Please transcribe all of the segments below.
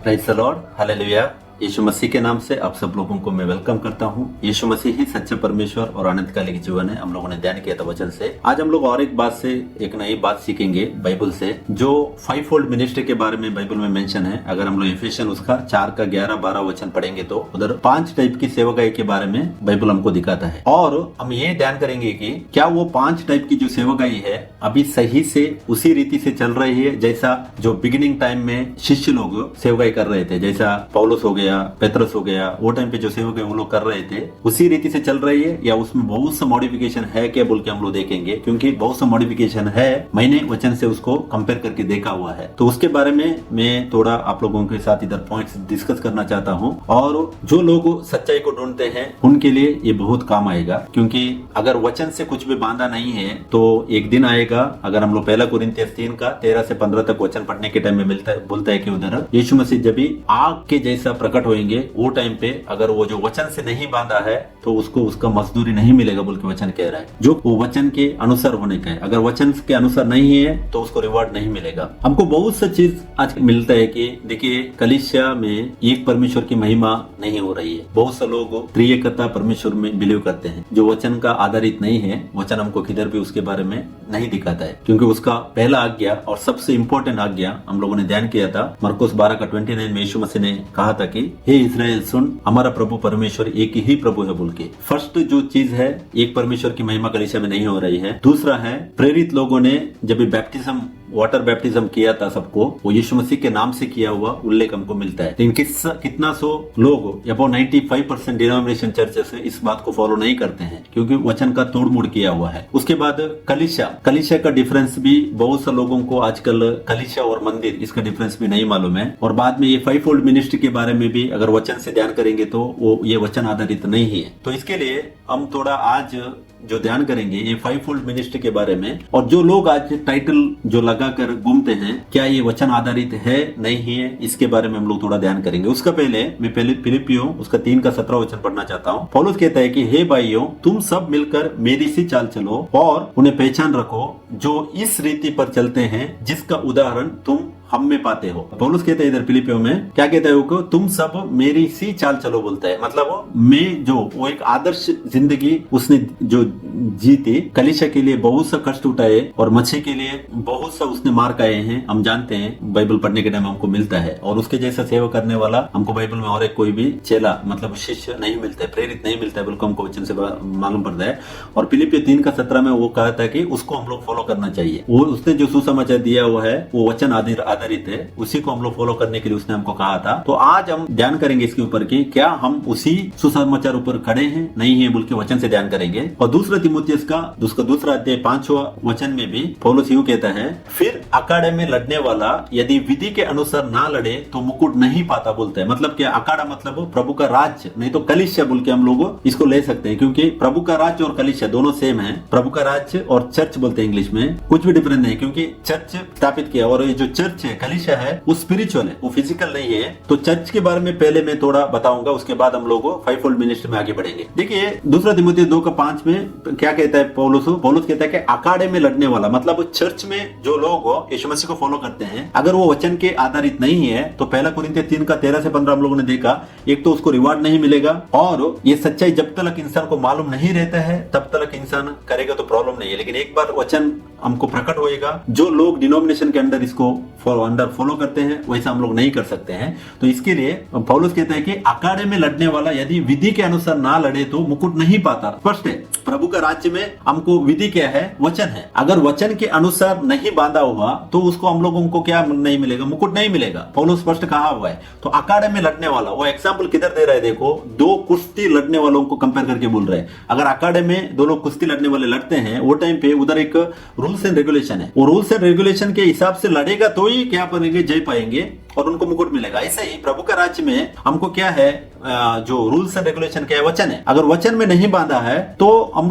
Praise the lord, hallelujah. यीशु मसीह के नाम से आप सब लोगों को मैं वेलकम करता हूं। यीशु मसीह ही सच्चे परमेश्वर और अनंतकालिक जीवन है। हम लोगों ने ध्यान किया था वचन से। आज हम लोग और एक बात से एक नई बात सीखेंगे बाइबल से, जो 5 फोल्ड मिनिस्ट्री के बारे में बाइबल में मेंशन है। अगर हम लोग एफिशियन उसका 4 का 11-12 वचन पढ़ेंगे तो उधर 5 टाइप की सेवकाई के बारे में बाइबल हमको दिखाता है। और हम ये ध्यान करेंगे कि क्या वो 5 टाइप की जो सेवकाई है अभी सही से उसी रीति से चल रही है, जैसा जो बिगिनिंग टाइम में शिष्य लोग सेवकाई कर रहे थे, जैसा पौलुस हो गया, पेत्रस हो गया, वो टाइम पे जो सेवक है वो लोग कर रहे थे, उसी रीति से चल रही है या उसमें बहुत सा मॉडिफिकेशन है क्या बोल के हम लोग देखेंगे। क्योंकि बहुत सा मॉडिफिकेशन है, मैंने वचन से उसको कंपेयर करके देखा हुआ है। तो उसके बारे में मैं थोड़ा आप लोगों के साथ इधर पॉइंट्स डिस्कस करना चाहता हूँ। और जो लोग सच्चाई को ढूंढते हैं उनके लिए ये बहुत काम आएगा। क्योंकि अगर वचन से कुछ भी बांधा नहीं है तो एक दिन आएगा, अगर हम लोग 1 कोरिन्थियस 3 का 13 से 15 तक वचन पढ़ने के टाइम में मिलता है, बोलता है कि उधर यीशु मसीह जब भी आग के जैसा प्रकट होंगे, वो टाइम पे अगर वो जो वचन से नहीं बांधा है तो उसको उसका मजदूरी नहीं मिलेगा बोल के वचन कह रहा है। जो वो वचन के अनुसार होने का है, अगर वचन के अनुसार नहीं है तो उसको रिवार्ड नहीं मिलेगा। हमको बहुत सा चीज आज मिलता है कि देखिए कलीसिया में एक परमेश्वर की महिमा नहीं हो रही है। बहुत से लोग त्रिएकता परमेश्वर में बिलीव करते हैं, जो वचन का आधारित नहीं है। वचन हमको किधर भी उसके बारे में नहीं दिखाता है, क्योंकि उसका पहला आज्ञा और सबसे इंपॉर्टेंट आज्ञा हम लोगों ने ध्यान किया था मरकुस 12 का 29 में यीशु मसीह ने कहा था कि हे इस्राएल सुन, हमारा प्रभु परमेश्वर एक ही प्रभु है बोल के। फर्स्ट जो चीज है, एक परमेश्वर की महिमा कलीसिया में नहीं हो रही है। दूसरा है, प्रेरित लोगों ने जब भी बैप्टिज्म वाटर बैप्टिज्म किया था सबको, वो यीशु मसीह के नाम से किया हुआ उल्लेख हमको मिलता है। लेकिन कितना सौ लोग या 95% डिनोमिनेशन चर्चेस इस बात को फॉलो नहीं करते हैं, क्योंकि वचन का तोड़ मोड़ किया हुआ है। उसके बाद कलीसिया का डिफरेंस भी बहुत से लोगों को आजकल कलीसिया और मंदिर इसका डिफरेंस भी नहीं मालूम है। और बाद में ये 5 फोल्ड मिनिस्ट्री के बारे में भी अगर वचन से ध्यान करेंगे तो वो ये वचन आधारित नहीं है। तो इसके लिए हम थोड़ा आज जो ध्यान करेंगे ये 5 फोल्ड मिनिस्ट्री के बारे में। और जो लोग आज टाइटल जो लगाकर घूमते हैं, क्या ये वचन आधारित है नहीं है, इसके बारे में हम लोग थोड़ा ध्यान करेंगे। उसका पहले मैं फिलिपियों उसका 3 का 17 वचन पढ़ना चाहता हूँ। पौलुस कहता है कि हे भाइयों, तुम सब मिलकर मेरी सी चाल चलो और उन्हें पहचान रखो जो इस रीति पर चलते हैं जिसका उदाहरण तुम हम में पाते हो। पौलुस कहते हैं इधर फिलिपियों में, क्या कहता है वो, तुम सब मेरी सी चाल चलो बोलता है। मतलब मैं जो वो एक आदर्श जिंदगी उसने जो जी थी, कलीसिया के लिए बहुत सा कष्ट उठाए और मछली के लिए बहुत सा उसने मार खाए हैं, हम जानते हैं। बाइबल पढ़ने के टाइम हमको मिलता है। और उसके जैसा सेवा करने वाला हमको बाइबल में और एक कोई भी चेला मतलब शिष्य नहीं मिलता है, प्रेरित नहीं मिलता है, बिल्कुल हमको वचन से मालूम पड़ता है। और फिलिपियों 3 का 17 में वो कहा था कि उसको हम लोग फॉलो करना चाहिए। वो उसने जो सुसमाचार दिया हुआ है वो वचन आधारित है, उसी को हम लोग फॉलो करने के लिए उसने हमको कहा था। तो आज हम ध्यान करेंगे इसके ऊपर कि क्या हम उसी सुसमाचार ऊपर खड़े हैं नहीं है बोल के वचन से ध्यान करेंगे। और दूसरा तीमुथियुस का दूसरा अध्याय 5वां वचन में भी पौलुस यूं कहता है, फिर अखाड़े में लड़ने वाला यदि विधि के अनुसार ना लड़े तो मुकुट नहीं पाता बोलता है। मतलब क्या, अखाड़ा मतलब प्रभु का राज्य, नहीं तो कलीसिया बोल के हम लोग इसको ले सकते हैं, क्योंकि प्रभु का राज्य और कलीसिया दोनों सेम है। प्रभु का राज्य और चर्च बोलते हैं इंग्लिश में, कुछ भी डिफरेंस नहीं, क्योंकि चर्च स्थापित किया और ये जो चर्च है कलीसिया है वो स्पिरिचुअल है, वो फिजिकल नहीं है। तो चर्च के बारे में पहले मैं थोड़ा बताऊंगा, उसके बाद हम लोग 5 फोल्ड मिनिस्ट्री में आगे बढ़ेंगे। देखिए दूसरा तीमुथियुस 2 का 5 में क्या कहता है पौलुस कहता है कि अखाड़े में लड़ने वाला, मतलब चर्च में जो लोग यीशु मसीह को फॉलो करते हैं, अगर वो वचन के आधारित नहीं है तो 1 कोरिन्थियस 3 का 13 से 15 हम लोगों ने देखा, एक तो उसको रिवार्ड नहीं मिलेगा। और ये सच्चाई जब तक इंसान को मालूम नहीं रहता है तब तक इंसान करेगा तो प्रॉब्लम नहीं है। लेकिन एक बार वचन हमको प्रकट होएगा, जो लोग डिनोमिनेशन के अंदर इसको फॉलो करते हैं वैसा हम लोग नहीं कर सकते हैं। तो इसके लिए पौलुस कहता है कि अखाड़े में लड़ने वाला यदि विधि के अनुसार ना लड़े तो मुकुट नहीं पाता। स्पष्ट है, प्रभु का राज्य में हमको विधि क्या है, वचन है। अगर वचन के अनुसार नहीं बांधा हुआ तो उसको हम लोगों को क्या नहीं मिलेगा, मुकुट नहीं मिलेगा। पौलुस स्पष्ट कहा हुआ है। तो अखाड़े में लड़ने वाला, वो एग्जाम्पल किधर दे रहा है, देखो 2 कुश्ती लड़ने वालों को कंपेयर करके बोल रहे हैं। अगर अखाड़े में 2 लोग कुश्ती लड़ने वाले लड़ते हैं, वो टाइम पे उधर एक रूल्स एंड रेगुलेशन है, वो रूल्स एंड रेगुलेशन के हिसाब से लड़ेगा तो ही क्या करेंगे, जय पाएंगे और उनको मुकुट मिलेगा। ऐसे ही प्रभु का राज्य में हमको क्या है, जो रूल्स एंड रेगुलेशन क्या है, वचन है। अगर वचन में नहीं बांधा है तो हम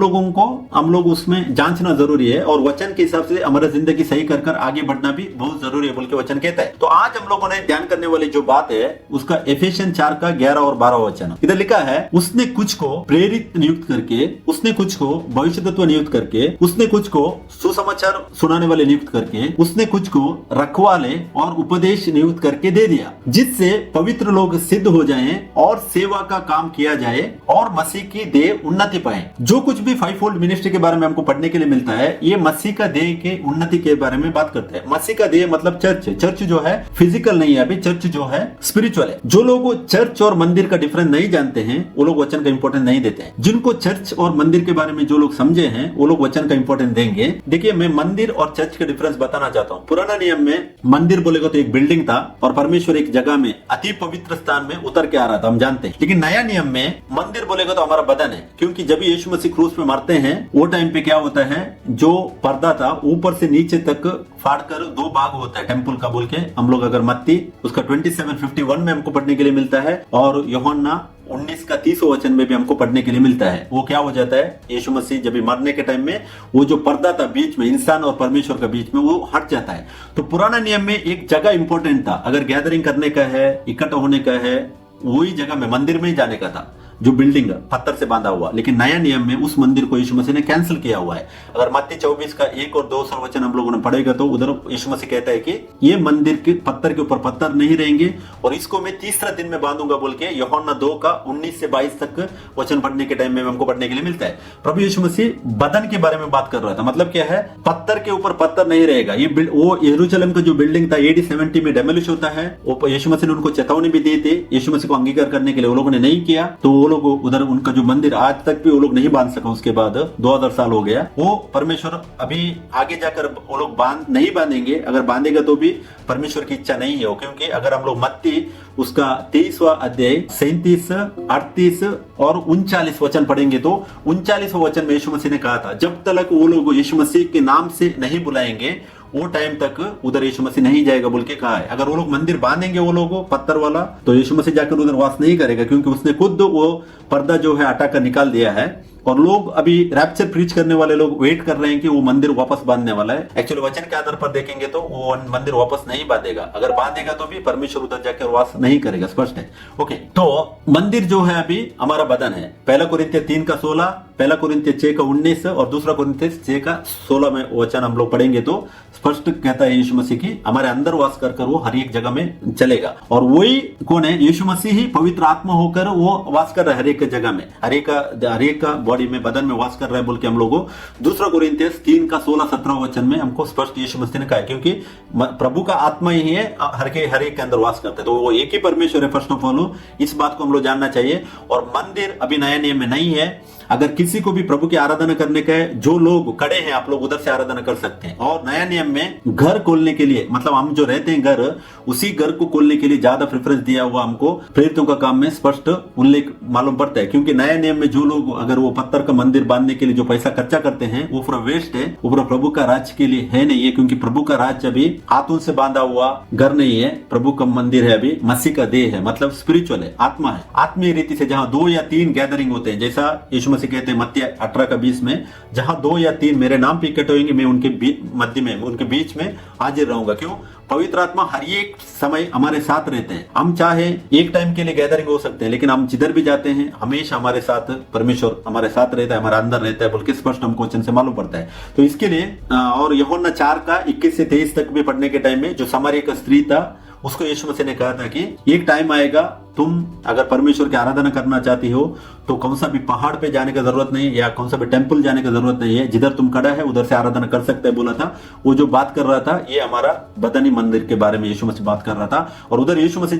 लोग उसमें जांचना जरूरी है और वचन के हिसाब से हमारा जिंदगी सही कर आगे बढ़ना भी बहुत जरूरी है बोल के वचन कहता है। तो आज हम लोगों ने ध्यान करने वाली जो बात है उसका एफिशियन 4 का 11 और 12 वचन इधर लिखा है, उसने कुछ को प्रेरित नियुक्त करके, उसने कुछ को भविष्यद्वक्ता नियुक्त करके, उसने कुछ को सुसमाचार सुनाने वाले नियुक्त करके, उसने कुछ को रखवाले और उपदेश नियुक्त करके दे दिया, जिससे पवित्र लोग सिद्ध हो जाएं और सेवा का काम किया जाए और मसीह की देह उन्नति पाए। जो कुछ भी 5-fold मिनिस्ट्री के बारे में हमको पढ़ने के लिए मिलता है, ये मसीह का देह के उन्नति के बारे में बात करते हैं। मसीह का देह मतलब चर्च है। चर्च जो है फिजिकल नहीं है, अभी चर्च जो है स्पिरिचुअल है। जो लोग चर्च और मंदिर का डिफरेंस नहीं जानते हैं, वो लोग वचन का इंपॉर्टेंस नहीं देते हैं। जिनको चर्च और मंदिर के बारे में जो लोग समझे हैं, वो लोग वचन का इंपॉर्टेंस देंगे। देखिए, मैं मंदिर और चर्च का डिफरेंस बताना चाहता हूँ। पुराना नियम में मंदिर बोलेगा तो एक बिल्डिंग था और परमेश्वर एक जगह में अति पवित्र स्थान में उतर के आ रहा था, हम जानते हैं। लेकिन नया नियम में मंदिर बोलेगा तो हमारा बदन है, क्योंकि जब यीशु मसीह क्रूस पे मरते हैं, वो टाइम पे क्या होता है, जो पर्दा था ऊपर से नीचे तक फाड़कर 2 भाग होता है टेम्पल का बोल के हम लोग अगर मत्ती उसका 27:51 में हमको पढ़ने के लिए मिलता है और यूहन्ना 19 का 30 वचन में भी हमको पढ़ने के लिए मिलता है। वो क्या हो जाता है, यीशु मसीह जब मरने के टाइम में वो जो पर्दा था बीच में इंसान और परमेश्वर के बीच में, वो हट जाता है। तो पुराना नियम में एक जगह इंपॉर्टेंट था, अगर गैदरिंग करने का है, इकट्ठा होने का है, वही जगह में मंदिर में ही जाने का था, जो बिल्डिंग पत्थर से बांधा हुआ। लेकिन नया नियम में उस मंदिर को यीशु मसीह ने कैंसिल किया हुआ है। अगर मत्ती 24 का 1 और 2 वचन हम लोगों ने पढ़ेगा तो उधर यीशु मसीह कहता है कि ये मंदिर के पत्थर के ऊपर पत्थर नहीं रहेंगे और इसको मैं तीसरा दिन में बांधूंगा बोल के यूहन्ना 2 का 19 से 22 तक वचन पढ़ने के टाइम में हमको पढ़ने के लिए मिलता है। प्रभु यीशु मसीह बदन के बारे में बात कर रहा था। मतलब क्या है, पत्थर के ऊपर पत्थर नहीं रहेगा। ये वो यरूशलेम का जो बिल्डिंग था AD 70 में डेमोलिश होता है। वो यीशु मसीह ने उनको चेतावनी भी दी थी, यीशु मसीह को अंगीकार करने के लिए वो लोगों ने नहीं किया, तो वो लोग उधर उनका जो मंदिर आज तक भी वो लोग नहीं बांध सका। उसके बाद 2000 साल हो गया। वो परमेश्वर अभी आगे जाकर वो लोग नहीं बांधेंगे, अगर बांधेगा तो भी परमेश्वर की इच्छा नहीं है। क्योंकि अगर हम लोग मत्ती उसका 23वां अध्याय 37, 38 और 39 वचन पढ़ेंगे तो 39 वचन में यीशु मसीह ने कहा था, जब तक वो लोग यीशु मसीह के नाम से नहीं बुलाएंगे वो टाइम तक उधर यीशु मसीह नहीं जाएगा बोल के कहा है। अगर वो लोग मंदिर बांधेंगे वो लोग पत्थर वाला, तो यीशु मसीह जाकर उधर वास नहीं करेगा, क्योंकि उसने खुद वो पर्दा जो है हटा कर निकाल दिया है। और लोग अभी रैप्चर प्रीच करने वाले लोग वेट कर रहे हैं कि वो मंदिर वापस बांधने वाला है। एक्चुअली वचन के आधार पर देखेंगे तो वो मंदिर वापस नहीं बांधेगा, अगर बांधेगा तो भी परमेश्वर उधर जाकर वास नहीं करेगा, स्पष्ट है। ओके, तो मंदिर जो है अभी हमारा बदन है। 1 कुरिन्थियर 3 का 16, 1 कुरिन्थियर 6 का 19 और 2 कुरिन्थियर 6 का 16 में वचन हम लोग पढ़ेंगे तो स्पष्ट कहता है यीशु मसीह की हमारे अंदर वास कर वो हर एक जगह में चलेगा। और वही कौन है, यीशु मसीह ही पवित्र आत्मा होकर वो वास कर रहा है हर एक जगह में, हर एक का बॉडी में, बदन में वास कर रहा है बोल के हम लोगों 2 कुरिन्थियर 3 का 16-17 वचन में हमको स्पष्ट यीशु मसीह ने कहा है। क्योंकि प्रभु का आत्मा ही है हर एक के अंदर वास करता है, तो वो एक ही परमेश्वर है। फर्स्ट ऑफ ऑल इस बात को हम लोग जानना चाहिए। और मंदिर अभी नया नियम में नहीं है। अगर किसी को भी प्रभु की आराधना करने का है, जो लोग खड़े हैं आप लोग उधर से आराधना कर सकते हैं। और नया नियम में घर खोलने के लिए, मतलब हम जो रहते हैं घर, उसी घर को खोलने के लिए ज्यादा प्रेफरेंस दिया हुआ हमको प्रेरितों का काम में स्पष्ट उल्लेख मालूम पड़ता है। क्योंकि नया नियम में जो लोग अगर वो पत्थर का मंदिर बांधने के लिए जो पैसा खर्चा करते हैं वो पूरा वेस्ट है, वो पूरा प्रभु का राज्य के लिए है नहीं है। क्योंकि प्रभु का राज्य अभी हाथों से बांधा हुआ घर नहीं है, प्रभु का मंदिर है, अभी मसीह का देह है, मतलब स्पिरिचुअल है, आत्मा है। आत्मीय रीति से जहां 2 या 3 गैदरिंग होते हैं, जैसा यीशु मसीह कहते हैं मत्ती 18 का 20 में, जहां 2 या 3 मेरे नाम पे इकट्ठे होंगे, मैं उनके मध्य में, उनके बीच में हाजिर रहूंगा। क्यों? पवित्र आत्मा हर एक समय हमारे साथ रहते हैं। हम चाहे एक टाइम के लिए गैदरिंग हो सकते हैं, लेकिन हम जिधर भी जाते हैं हमेशा हमारे साथ परमेश्वर हमारे साथ रहता है, हमारे अंदर रहता है, बल्कि स्पष्ट हमको वचन से मालूम पड़ता है। तो इसके लिए और यूहन्ना 4 का 21 से 23 तक भी पढ़ने के टाइम में जो सामरिया का स्त्री था उसको यीशु मसीह ने कहा था कि एक टाइम आएगा, तुम अगर परमेश्वर की आराधना करना चाहती हो तो कौन सा भी पहाड़ पे जाने की जरूरत नहीं या कौन सा भी टेंपल जाने की जरूरत नहीं है, जिधर तुम खड़ा है उधर से आराधना कर सकते हैं बोला था। वो जो बात कर रहा था ये हमारा बदनी मंदिर के बारे में यीशु मसीह बात कर रहा था। और उधर यीशु मसीह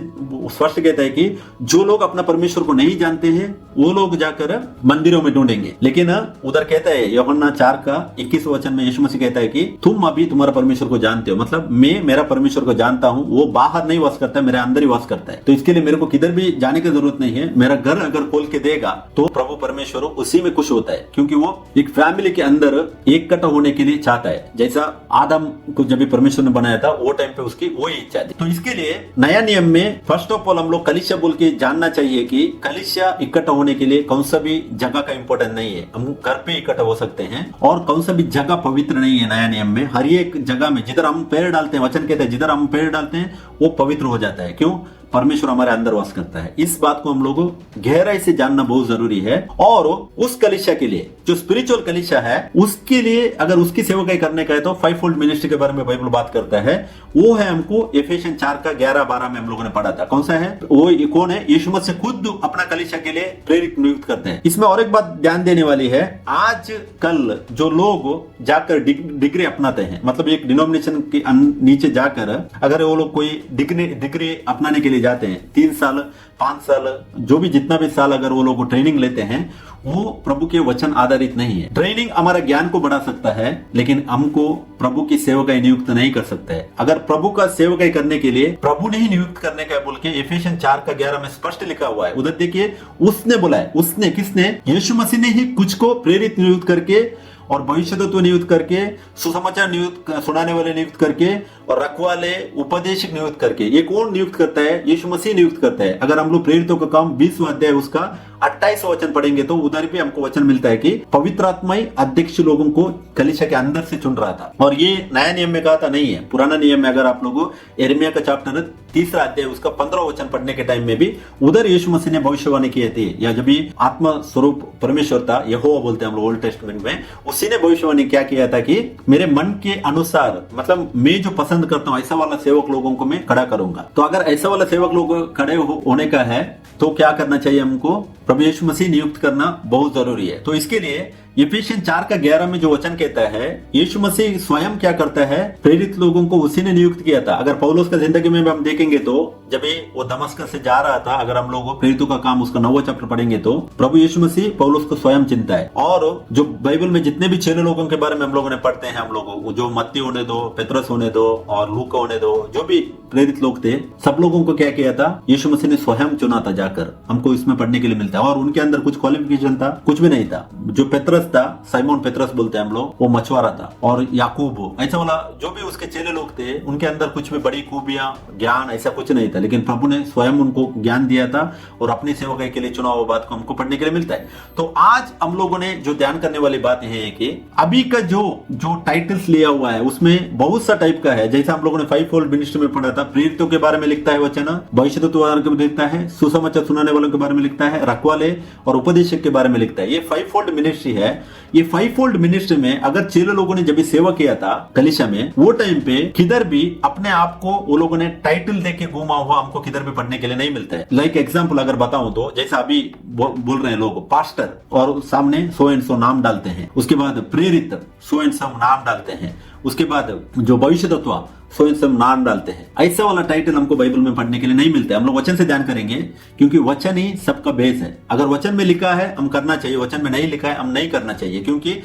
स्पष्ट कहता है कि जो लोग अपना परमेश्वर को नहीं जानते हैं वो लोग जाकर मंदिरों में ढूंढेंगे। लेकिन उधर कहता है यूहन्ना 4 का 21 वचन में यीशु मसीह कहता है कि तुम अभी तुम्हारा परमेश्वर को जानते हो, मतलब मैं मेरा परमेश्वर को जानता हूं, वो बाहर नहीं वास करता है, मेरे अंदर ही वास करता है। तो इसके लिए मेरे को किधर भी जाने की जरूरत नहीं है। मेरा घर अगर खोल के देगा तो प्रभु परमेश्वर उसी में खुश होता है, क्योंकि वो एक फैमिली के अंदर इकट्ठा होने के लिए चाहता है। जैसा आदम को जब भी परमेश्वर ने बनाया था वो टाइम पे उसकी वही इच्छा थी। तो इसके लिए नया नियम में फर्स्ट ऑफ ऑल हम लोग कलीसिया बोल के जानना चाहिए कि कलीसिया इकट्ठा होने के लिए कौन सा भी जगह का इंपॉर्टेंट नहीं है, हम घर पे इकट्ठा हो सकते हैं। और कौन सा भी जगह पवित्र नहीं है नया नियम में, हर एक जगह में जिधर हम पैर डालते हैं, वचन कहते हैं जिधर हम पैर डालते हैं वो पवित्र हो जाता है। क्यों? परमेश्वर हमारे अंदर वास करता है। इस बात को हम लोगों को गहराई से जानना बहुत जरूरी है। और उस कलीसिया के लिए, जो स्पिरिचुअल कलीसिया है, उसके लिए अगर उसकी सेवकाई करने का है तो 5-fold मिनिस्ट्री के बारे में बाइबल बात करता है। वो है हमको एफेसियन 4 का 11-12 में हम लोगों ने पढ़ा था। कौन सा है वो? कौन है? यीशु मसीह खुद अपना कलीसिया के लिए प्रेरित नियुक्त करते हैं। इसमें और एक बात ध्यान देने वाली है, आज कल जो लोग जाकर डिग्री अपनाते हैं, मतलब एक डिनोमिनेशन के नीचे जाकर अगर वो लोग कोई डिग्री अपनाने के लिए जाते हैं, 3 साल 5 साल जो भी जितना भी साल अगर वो लोग ट्रेनिंग लेते हैं, वो प्रभु के वचन आधारित नहीं है। ट्रेनिंग हमारा ज्ञान को बढ़ा सकता है, लेकिन हमको प्रभु की सेवकाई नियुक्त नहीं कर सकता है। अगर प्रभु का सेवकाई करने के लिए प्रभु ने ही नियुक्त करने का बोल के एफेसियन 4 का 11 में स्पष्ट लिखा हुआ है। उधर देखिए, उसने बोला है, उसने किसने? यीशु मसीह ने ही कुछ को प्रेरित नियुक्त करके और भविष्यद्वत्व नियुक्त करके, सुसमाचार नियुक्त सुनाने वाले नियुक्त करके, और रखवाले उपदेशक नियुक्त करके। ये कौन नियुक्त करता है? यीशु मसीह नियुक्त करता है। अगर हम लोग प्रेरितों का काम 20वां अध्याय उसका 28 वचन पढ़ेंगे तो उधर भी हमको वचन मिलता है कि पवित्र आत्मा ही अध्यक्ष लोगों को कलीसिया के अंदर से चुन रहा था। और ये नया नियम में कहा था नहीं है, पुराना नियम में अगर आप लोगों यिर्मयाह का चैप्टर 3 अध्याय उसका 15 वचन पढ़ने के टाइम में भी उधर यीशु मसीह ने भविष्यवाणी की थी, या जब भी आत्मा स्वरूप परमेश्वर था, यहोवा बोलते हैं हम लोग ओल्ड टेस्टमेंट में, उसी ने भविष्यवाणी क्या किया था कि मेरे मन के अनुसार, मतलब मैं जो पसंद करता हूं ऐसा वाला सेवक लोगों को मैं खड़ा करूंगा। तो अगर ऐसा वाला सेवक लोग खड़े होने का है तो क्या करना चाहिए? हमको प्रभु यीशु मसीह नियुक्त करना बहुत जरूरी है। तो इसके लिए एफेसियन 4 का 11 में जो वचन कहता है, यीशु मसीह स्वयं क्या करता है? प्रेरित लोगों को उसी ने नियुक्त किया था। अगर पौलुस का जिंदगी में हम देखेंगे तो जब वो दमस्कस से जा रहा था, अगर हम लोग प्रेरितों का काम उसका 9वां चैप्टर पढ़ेंगे तो प्रभु यीशु मसीह पौलुस को स्वयं चिंता है। और जो बाइबल में जितने भी 6 लोगों के बारे में हम लोगों ने पढ़ते हैं, हम लोग जो मत्ती होने दो, पेत्रस होने दो और लूका होने दो, जो भी प्रेरित लोग थे, सब लोगों को क्या किया था? यीशु मसीह ने स्वयं चुना था जाकर। हमको इसमें पढ़ने के लिए मिलता है। और उनके अंदर कुछ क्वालिफिकेशन था? कुछ भी नहीं था। जो पेत्रस था, साइमोन पेत्रस बोलते हैं हम लोग, वो मछुआरा था। और याकूब, ऐसा वाला जो भी उसके चेले लोग थे, उनके अंदर कुछ भी बड़ी खूबियां, ज्ञान ऐसा कुछ नहीं था, लेकिन प्रभु ने स्वयं उनको ज्ञान दिया था और अपनी सेवकाई के लिए चुना हुआ बात को हमको पढ़ने के लिए मिलता है। तो आज हम लोगों ने जो ध्यान करने वाली बात है कि अभी का जो टाइटल्स लिया हुआ है उसमें बहुत सा टाइप का है। जैसा हम लोगों ने 5-fold मिनिस्ट्री में पढ़ा था, प्रेरितों के बारे में लिखता है वचन, भविष्यद्वत्व के बारे में लिखता है, सुसमाचार सुनाने वालों के बारे में लिखता है, रखवाले और उपदेशक के बारे में लिखता है। ये 5-fold मिनिस्ट्री है। ये 5-fold मिनिस्ट्री में अगर 6 लोगों ने जब भी सेवा किया था कलीसिया में, वो टाइम पे किधर भी अपने आप को वो लोगों ने टाइटल देके घूमा हुआ हमको किधर भी पढ़ने के लिए नहीं मिलता है। लाइक एग्जांपल अगर बताऊं तो, जैसा अभी बोल रहे हैं लोग पास्टर और सामने सो एंड सो नाम डालते हैं, उसके बाद प्रेरित सो एंड सो नाम डालते हैं, उसके बाद जो भविष्यद्वक्ता सो एंड सो नाम डालते हैं। ऐसा वाला टाइटल हमको बाइबल में पढ़ने के लिए नहीं मिलता है। हम लोग वचन से ध्यान करेंगे, क्योंकि वचन ही सबका बेस है। अगर वचन में लिखा है हम करना चाहिए, वचन में नहीं लिखा है हम नहीं करना चाहिए, क्योंकि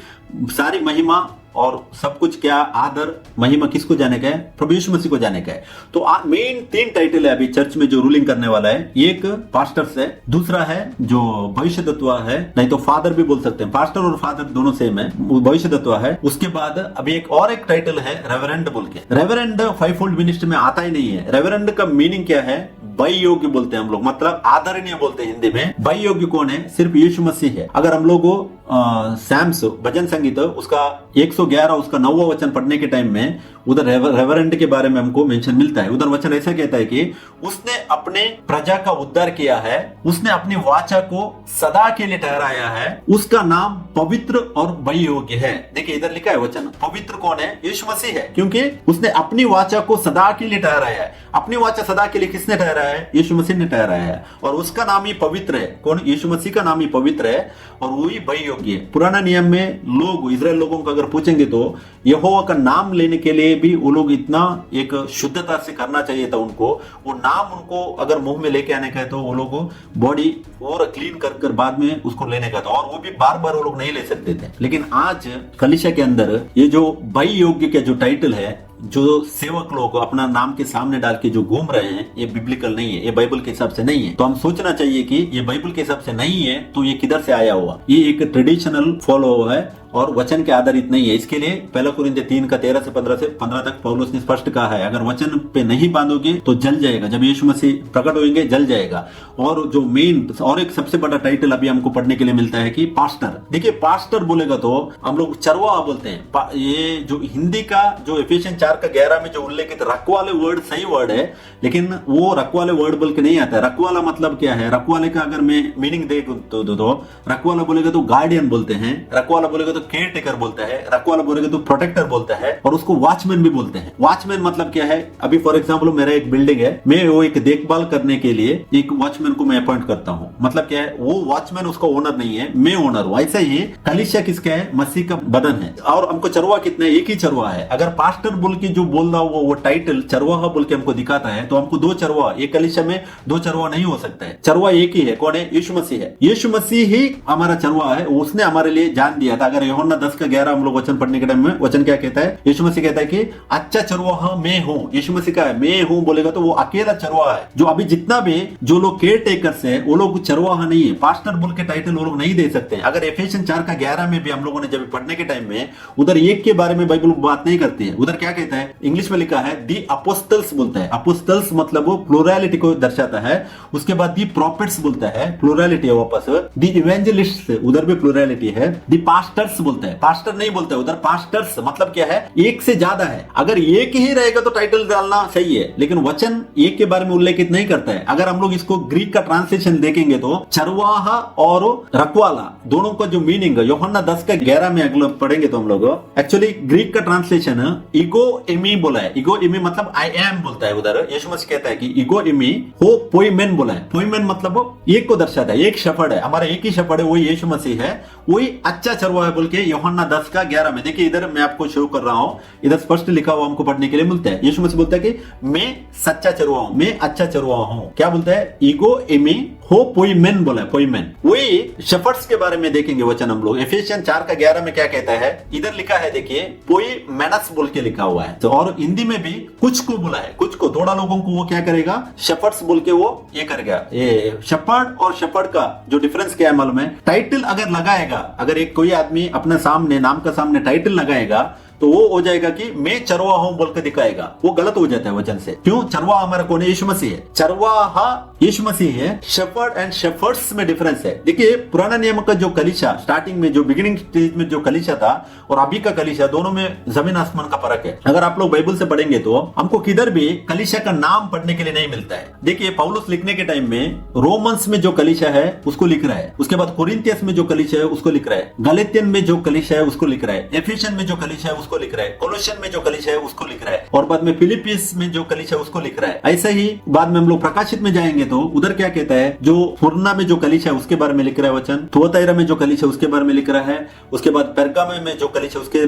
सारी महिमा और सब कुछ क्या आदर महिमा किसको जाने का है? प्रभु यीशु मसीह को जाने का है। तो मेन 3 टाइटल है अभी चर्च में जो रूलिंग करने वाला है। एक पास्टर्स है, दूसरा है जो भविष्यद्वक्ता है, नहीं तो फादर भी बोल सकते हैं, पास्टर और फादर दोनों सेम है, भविष्यद्वक्ता है। उसके बाद अभी एक टाइटल है रेवरेंड बोल के। रेवरेंड 5-fold मिनिस्ट्री में आता ही नहीं है। रेवरेंड का मीनिंग क्या है? भाई योग्य बोलते हैं हम लोग, मतलब आदरणीय बोलते हैं हिंदी में। भाई योग्य कौन है? सिर्फ यीशु मसीह है। अगर हम लोग सैम्स भजन संगीत उसका 111 उसका 9वां वचन पढ़ने के टाइम में उधर रेवरेंड के बारे में हमको मेंशन मिलता है। उधर वचन ऐसा कहता है कि उसने अपने प्रजा का उद्धार किया है, उसने अपनी वाचा को सदा के लिए ठहराया है, उसका नाम पवित्र और भय योग्य है। देखिए इधर लिखा है वचन, पवित्र कौन है? यीशु मसीह है, क्योंकि उसने अपनी वाचा को सदा के लिए ठहराया है। अपनी वाचा सदा के लिए किसने ठहराया है? यीशु मसीह ने ठहराया है। और उसका नाम ही पवित्र है। कौन? यीशु मसीह का नाम ही पवित्र है और वही भय योग्य है। पुराना नियम में लोग इजराइल लोगों को अगर पूछेंगे तो यहोवा का नाम लेने के लिए भी वो लोग इतना एक शुद्धता से करना चाहिए था उनको। वो नाम उनको अगर मुंह में लेके आने का है तो वो लोग बॉडी और क्लीन कर बाद में उसको लेने का था, और वो भी बार बार वो लोग नहीं ले सकते थे। लेकिन आज कलीसिया के अंदर ये जो भय योग्य का जो टाइटल है, जो सेवक लोग अपना नाम के सामने डाल के जो घूम रहे हैं, ये बिब्लिकल नहीं है, ये बाइबल के हिसाब से नहीं है। तो हम सोचना चाहिए कि ये बाइबल के हिसाब से नहीं है तो ये किधर से आया हुआ? ये एक ट्रेडिशनल फॉलो है और वचन के आधारित नहीं है। इसके लिए पहला कुरिन्थियों 3 का 13 से 15 तक पौलुस ने स्पष्ट कहा है, अगर वचन पे नहीं बांधोगे तो जल जाएगा, जब यीशु मसीह प्रकट होंगे जल जाएगा। और जो मेन और एक सबसे बड़ा टाइटल अभी हमको पढ़ने के लिए मिलता है कि पास्टर। देखिए पास्टर बोलेगा तो हम लोग चरवाहा बोलते हैं। ये जो हिंदी का जो एफिशिएंस 4 का 11 में जो उल्लेखित रखवाले वर्ड सही वर्ड है, लेकिन वो रखवाले वर्ड बोल के नहीं आता है। रखवाला मतलब क्या है? रखवाले का अगर मैं मीनिंग दे तो रखवाला बोलेगा तो गार्डियन बोलते हैं, रखवाला बोलेगा तो केयर टेकर बोलता है, रखवाला बोलेगा तो प्रोटेक्टर बोलता है, और उसको वॉचमैन भी बोलते हैं। वॉचमैन मतलब क्या है? अभी फॉर एग्जाम्पल मेरा एक बिल्डिंग है, मैं वो एक देखभाल करने के लिए एक वॉचमैन को मैं अपॉइंट करता हूँ। मतलब क्या है? वो वॉचमैन उसका ओनर नहीं है, मैं ओनर हूँ। ऐसा ही कलीसिया किसका है? मसीह का बदन है। और हमको चरवाहा कितना है? एक ही चरवाहा है। अगर पास्टर बोल के जो बोल रहा वो टाइटल चरवाहा बोल के हमको दिखाता है, तो हमको 2 चरवाहा, एक कलीसिया में 2 चरवाहा नहीं हो सकता है। चरवाहा एक ही है। कौन है? यीशु मसीह है। यीशु मसीह ही हमारा चरवाहा है। उसने हमारे लिए जान दिया था। अगर यूहन्ना 10 का 11 हम लोग वचन पढ़ने के टाइम में वचन क्या कहता है? यीशु मसीह कहता है कि अच्छा चरवाहा मैं हूं। यीशु मसीह का है मैं हूं बोलेगा तो वो अकेला चरवाहा है। जो अभी जितना भी जो लोग केयर टेकर्स है वो लोग चरवाहा नहीं है। पास्टर बोल के टाइटल वो लोग नहीं दे सकते। अगर एफिशिएंस 4 का 11 में भी हम लोगों ने जब पढ़ने के टाइम में उधर एक के बारे में बाइबल बात नहीं करती है। उधर क्या कहता है? इंग्लिश में लिखा है दी अपोस्टल्स बोलता है। अपोस्टल्स मतलब वो प्लुरलिटी को दर्शाता है। उसके बाद दी प्रॉफिट्स बोलता है, प्लुरलिटी है वापस। दी इवेंजलिस्ट उधर भी प्लुरलिटी है। दी पास्टर्स बोलता है, पास्टर नहीं बोलता है उधर। पास्टर्स मतलब क्या है? एक से ज्यादा है। अगर एक ही रहेगा तो टाइटल डालना सही है, लेकिन वचन एक के बारे में उल्लेखित नहीं करता है। अगर हम लोग इसको ग्रीक का ट्रांसलेशन देखेंगे तो चरवाहा और रखवाला दोनों का जो मीनिंग है यूहन्ना 10 का 11 में अगला पढ़ेंगे तो हम लोग एक्चुअली ग्रीक का ट्रांसलेशन ईगो एमी बोला है। ईगो एमी मतलब आई एम बोलता है उधर। यीशु मसीह कहता है कि ईगो एमी हो पोइमेन बोला है। पोइमेन मतलब वो एक को दर्शाता है, एक शेफर्ड है, हमारा एक ही शेफर्ड है, वही यीशु मसीह है। वही अच्छा चरवाहा है बोल के यूहन्ना 10 का 11 में। देखिए इधर मैं आपको शो कर रहा हूं, इधर स्पष्ट लिखा हुआ हमको पढ़ने के लिए मिलता है। यीशु मसीह बोलता है कि मैं सच्चा चरवाहा हूं, मैं अच्छा चरवाहा हूं। क्या बोलता है? ईगो एमी हो पोइमेन बोला है, पोइमेन। वही शेफर्ड्स के बारे में देखेंगे वचन हम लोग। एफिशिएंस 4 का 11 में क्या कहता है? इधर लिखा है देखिए पोइमेनस बोल के लिखा हुआ है। तो और हिंदी में भी कुछ को बोला है, कुछ को, थोड़ा लोगों को वो क्या करेगा? शेफर्ड्स बोल के वो ये करेगा। ये शेफर्ड और शेफर्ड का जो डिफरेंस क्या है मालूम है? टाइटल अगर लगाएगा, अगर एक कोई आदमी अपने सामने नाम का सामने टाइटल लगाएगा तो वो हो जाएगा कि मैं चरवाहा हूं बोल के दिखाएगा, वो गलत हो जाता है वचन से। क्यों? चरवाहा हमारा कौन है? यीशु मसीह है। चरवाहा यीशु मसीह है। शेफर्ड एंड शेफर्ड्स में डिफरेंस है। देखिए पुराना नियम का जो कलीसिया स्टार्टिंग में जो बिगिनिंग स्टेज में जो कलीसिया था और अभी का कलीसिया, दोनों में जमीन आसमान का फर्क है। अगर आप लोग बाइबल से पढ़ेंगे तो हमको किधर भी कलीसिया का नाम पढ़ने के लिए नहीं मिलता है। देखिए पौलुस लिखने के टाइम में रोमन्स में जो कलीसिया है उसको लिख रहा है, उसके बाद कोरिन्थियस में जो कलीसिया है उसको लिख रहा है, गलातियन में जो कलीसिया है उसको लिख रहा है, एफिसियन में जो कलीसिया है उसको लिख रहा है, कोलोसियन में जो कलीसिया है उसको लिख रहा है, और बाद में फिलिपिस में जो कलीसिया है उसको लिख रहा है। ऐसा ही बाद में हम लोग प्रकाशित में जाएंगे तो उधर क्या कहता है? जो फुरना में जो कलीसिया है उसके बारे में लिख रहा है वचन, थुआतीरा में जो कलीसिया है उसके बारे में लिख रहा है, उसके बाद पेरगामे में जो कलीसिया है उसके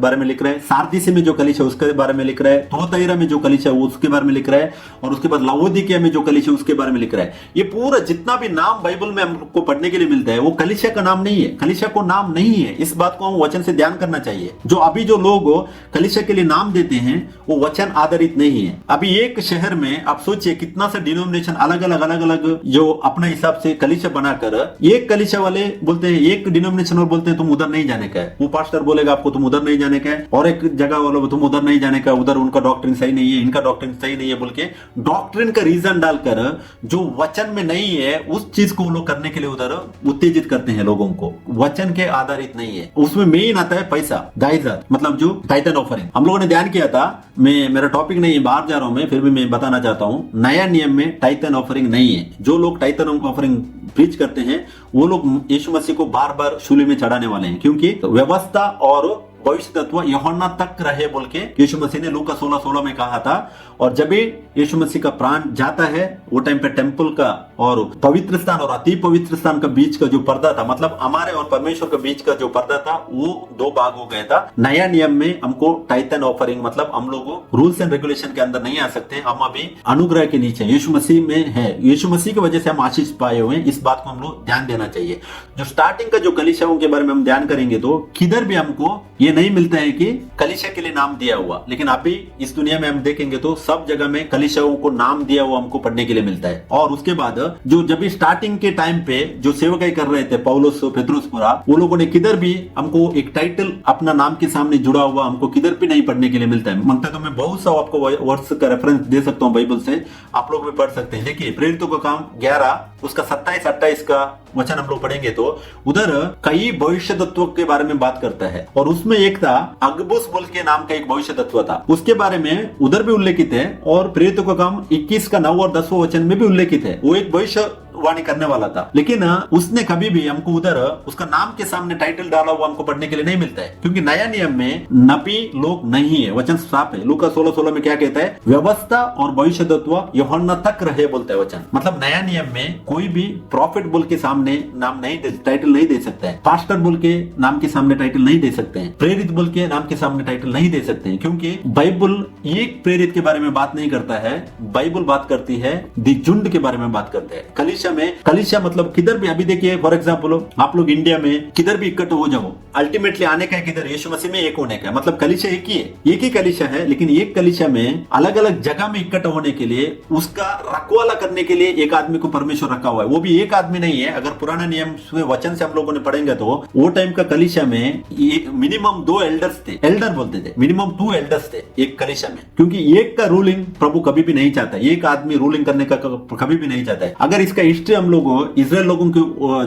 बारे में लिख रहा है, सार्दिस में जो कलीसिया है उसके बारे में लिख रहा है, थुआतीरा में जो कलीसिया है उसके बारे में लिख रहा है, और उसके बाद लाओदिकिया में जो कलीसिया है उसके बारे में लिख रहा है। ये पूरा जितना भी नाम बाइबल में हमको पढ़ने के लिए मिलता है वो कलीसिया का नाम नहीं है, कलीसिया को नाम नहीं है। इस बात को हम वचन से ध्यान करना चाहिए। जो अभी जो लोग कलीसिया के लिए नाम देते हैं वो वचन आधारित नहीं है। अभी एक शहर में आप सोचिए कितना सा डिनोमिनेशन अलग अलग जो अपने हिसाब से कलीसिया बनाकर, एक कलीसिया वाले बोलते हैं, एक डिनोमिनेशन और बोलते हैं तुम उधर नहीं जाने का है, वो पास्टर बोलेगा आपको तुम उधर नहीं जाने का है, और एक जगह वालों तुम उधर नहीं जाने का, उधर उनका डॉक्ट्रिन सही नहीं है, इनका डॉक्ट्रिन सही नहीं है बोल के डॉक्ट्रिन का रीजन डालकर जो वचन में नहीं है उस चीज को वो लोग करने के लिए उधर उत्तेजित करते हैं लोगों को। वचन के आधारित नहीं है। उसमें मेन आता है पैसा, दाइजर मतलब जो टाइटन ऑफरिंग। हम लोगों ने ध्यान किया था, मेरा टॉपिक नहीं है, बाहर जा रहा हूं मैं, फिर भी मैं बताना चाहता हूं, नया नियम में टाइटन ऑफरिंग नहीं है। जो लोग टाइटन ऑफरिंग प्रीच करते हैं वो लोग यीशु मसीह को बार बार शूली में चढ़ाने वाले हैं, क्योंकि व्यवस्था और भविष्य तत्व यूहन्ना तक रहे बोल के यीशु मसीह ने लूका 16:16 में कहा था। और जब भी यीशु मसीह का प्राण जाता है वो टाइम पे टेंपल का और पवित्र स्थान और अति पवित्र स्थान का बीच का जो पर्दा था, मतलब हमारे और परमेश्वर के बीच का जो पर्दा था वो 2 भाग हो गया था। नया नियम में हमको टाइटन ऑफरिंग मतलब हम लोग रूल्स एंड रेगुलेशन के अंदर नहीं आ सकते, हम अभी अनुग्रह के नीचे यीशु मसीह में है। यीशु मसीह की वजह से हम आशीष पाए हुए हैं। इस बात को हम लोग ध्यान देना चाहिए। जो स्टार्टिंग का जो कलीसियाओं के बारे में हम ध्यान करेंगे तो किधर भी हमको ये ये नहीं मिलता है कि कलीसिया के लिए नाम दिया हुआ। लेकिन अभी इस दुनिया में हम देखेंगे तो सब जगह में कलीसियाओं को नाम दिया हुआ हमको पढ़ने के लिए मिलता है। और उसके बाद जो जब स्टार्टिंग के टाइम पे जो सेवकाई कर रहे थे पौलुस पेत्रुस पूरा, वो लोगों ने किधर भी हमको एक टाइटल अपना नाम के सामने जुड़ा हुआ हमको किधर भी नहीं पढ़ने के लिए मिलता है। मानते तो मैं बहुत सा आपको वर्ड्स का रेफरेंस दे सकता हूँ बाइबल से, आप लोग भी पढ़ सकते हैं। देखिए प्रेरितों का काम 11 उसका 27-28 का वचन हम लोग पढ़ेंगे तो उधर कई भविष्य तत्व के बारे में बात करता है। और उसमें एक था अगबुस बोल के नाम का एक भविष्य तत्व था, उसके बारे में उधर भी उल्लेखित है। और प्रेरितों का काम 21 का 9 और 10 वचन में भी उल्लेखित है। वो एक भविष्य वाणी करने वाला था, लेकिन उसने कभी भी हमको उधर उसका नाम के सामने टाइटल डाला हुआ हमको पढ़ने के लिए नहीं मिलता है, क्योंकि नया नियम में नबी लोग नहीं है। वचन साफ है, लूका 16:16 में क्या कहता है, व्यवस्था और भविष्य तत्व यूहन्ना तक रहे बोलता है वचन। मतलब नया नियम में कोई भी प्रॉफिट बोल के सामने नाम नहीं दे, टाइटल नहीं दे सकता है। पास्टर बोल के नाम के सामने टाइटल नहीं दे सकते हैं। प्रेरित बोल के नाम के सामने टाइटल नहीं दे सकते हैं, क्योंकि बाइबल एक प्रेरित के बारे में बात नहीं करता है। बाइबल बात करती है दी झुंड के बारे में बात करते हैं। कलीसिया मतलब किधर भी, अभी देखिए फॉर एग्जांपल आप लोग इंडिया में किधर भी इकट्ठे हो जाओ, अल्टीमेटली आने का है किधर, यीशु मसीह में एक होने का है। मतलब कलीसिया एक ही है, एक ही कलीसिया है, लेकिन एक कलीसिया में अलग अलग जगह में इकट्ठा होने के लिए उसका रखवाला करने के लिए एक आदमी को परमेश्वर रखा हुआ है। वो भी एक आदमी नहीं है। अगर पुराना नियम वचन से हम लोगों ने पढ़ेंगे तो वो टाइम का कलीसिया में मिनिमम 2 एल्डर्स थे, एल्डर बोलते थे, मिनिमम 2 एल्डर्स थे एक कलीसिया में, क्योंकि एक का रूलिंग प्रभु कभी भी नहीं चाहता, एक आदमी रूलिंग करने का कभी भी नहीं चाहता है। अगर इसका हिस्ट्री हम लोग इजराइल लोगों के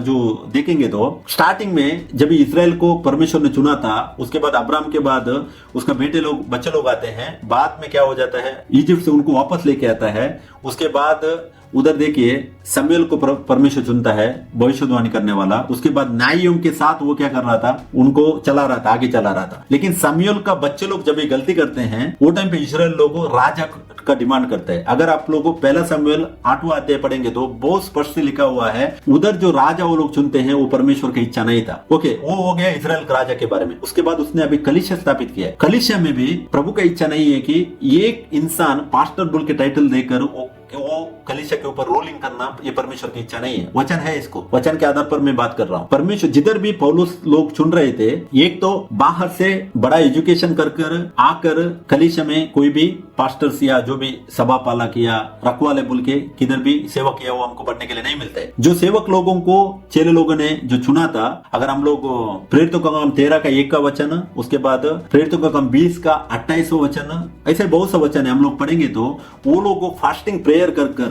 जो देखेंगे तो स्टार्टिंग में जब इजराइल को परमेश्वर ने चुना था, उसके बाद अब्राहम के बाद उसका बच्चे लोग आते हैं, बाद में क्या हो जाता है, इजिप्ट से उनको वापस लेके आता है। उसके बाद उधर देखिए शमूएल को परमेश्वर चुनता है भविष्यवाणी करने वाला। उसके बाद न्यायियों के साथ वो क्या कर रहा था, उनको चला रहा था, आगे चला रहा था। लेकिन शमूएल का बच्चे लोग जब ये गलती करते हैं, वो टाइम पे इस्राएल लोगों राजा का डिमांड करते हैं। अगर आप लोगों को पहला शमूएल 8वां अध्याय पढ़ेंगे तो बहुत स्पष्ट से लिखा हुआ है, उधर जो राजा वो लोग चुनते हैं वो परमेश्वर की इच्छा नहीं था। ओके, वो हो गया इस्राएल के राजा के बारे में। उसके बाद उसने अभी कलीसिया स्थापित किया है। कलीसिया में भी प्रभु का इच्छा नहीं है कि एक इंसान पास्टर बोल के टाइटल देकर वो कलीसिया के ऊपर रोलिंग करना, ये परमेश्वर की इच्छा नहीं है। वचन है, इसको वचन के आधार पर मैं बात कर रहा हूँ। परमेश्वर जिधर भी पौलुस लोग चुन रहे थे, एक तो बाहर से बड़ा एजुकेशन कर आकर कलीसिया में कोई भी पास्टर्स या जो भी सभा पालक या रखवाले बोल के किधर भी सेवा किया वो हमको पढ़ने के लिए नहीं मिलता है। जो सेवक लोगों को चेले लोगों ने जो चुना था, अगर हम लोग प्रेरितों का काम 13 का 1 का वचन, उसके बाद प्रेरितों का काम 20 का 28वां वचन, ऐसे बहुत सा वचन है हम लोग पढ़ेंगे तो वो लोग फास्टिंग प्रेयर कर